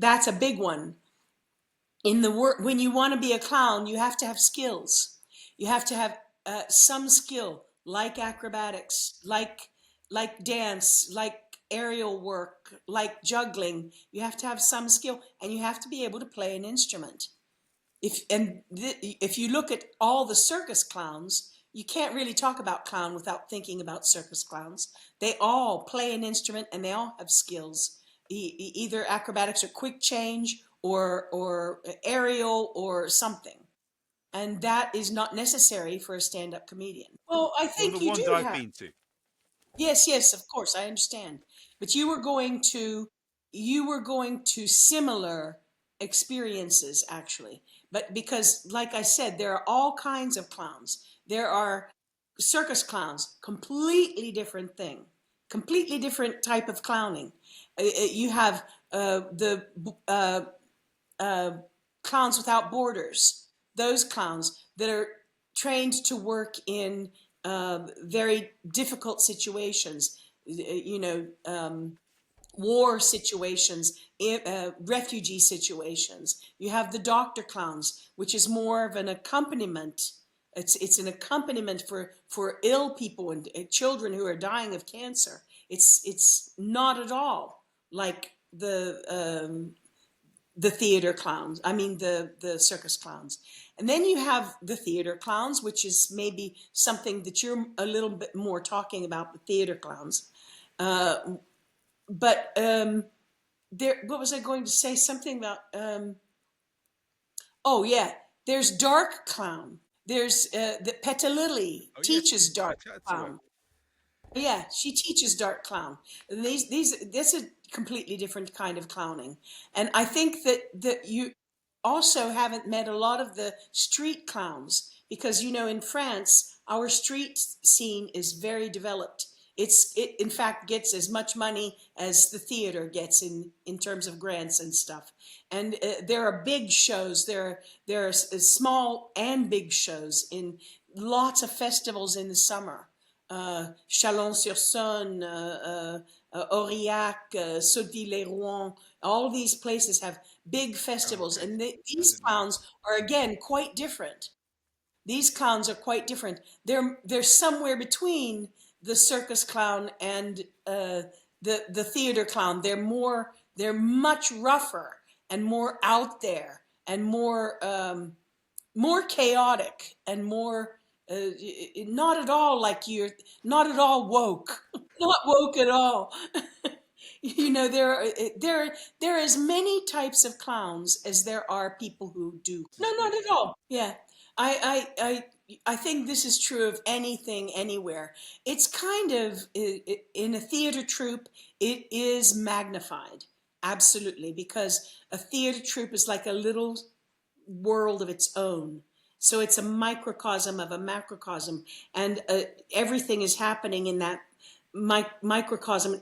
that's a big one. In the work, when you want to be a clown, you have to have skills. You have to have some skill, like acrobatics, like dance, like aerial work, like juggling. You have to have some skill, and you have to be able to play an instrument. If you look at all the circus clowns, you can't really talk about clown without thinking about circus clowns. They all play an instrument and they all have skills, either acrobatics or quick change or aerial or something. And that is not necessary for a stand-up comedian. Well, I Well, the think you ones do I've have. been to. Yes, yes, of course, I understand. But you were going to similar experiences actually. But because like I said, there are all kinds of clowns. There are circus clowns, completely different thing. Completely different type of clowning. You have the uh, clowns without borders. Those clowns that are trained to work in very difficult situations, war situations, refugee situations. You have the doctor clowns, which is more of an accompaniment. It's an accompaniment for ill people and children who are dying of cancer. It's not at all like the theater clowns. I mean the circus clowns. And then you have the theater clowns, which is maybe something that you're a little bit more talking about, the theater clowns. Uh, but there, what was I going to say? Something about oh yeah, there's dark clown. There's the Petalili Oh yes, teaches I dark chatted to her. clown. Yeah, she teaches dark clown. And these that's a completely different kind of clowning. And I think that you also haven't met a lot of the street clowns because in France our street scene is very developed. It in fact gets as much money as the theater gets in terms of grants and stuff. And there are big shows. There are small and big shows in lots of festivals in the summer. Chalon-sur-Saône, Aurillac, Sotteville-les-Rouen. All these places have big Oh, festivals, okay. and I these didn't know. clowns are again quite different. These clowns are quite different. They're somewhere between the circus clown and the theater clown. They're much rougher and more out there and more chaotic and more not at all like you're not at all woke. Not woke at all. There are as many types of clowns as there are people who do. No, Just not me. at all. Yeah, I think this is true of anything, anywhere. It's kind of in a theater troupe. It is magnified, absolutely, because a theater troupe is like a little world of its own. So it's a microcosm of a macrocosm, and everything is happening in that microcosm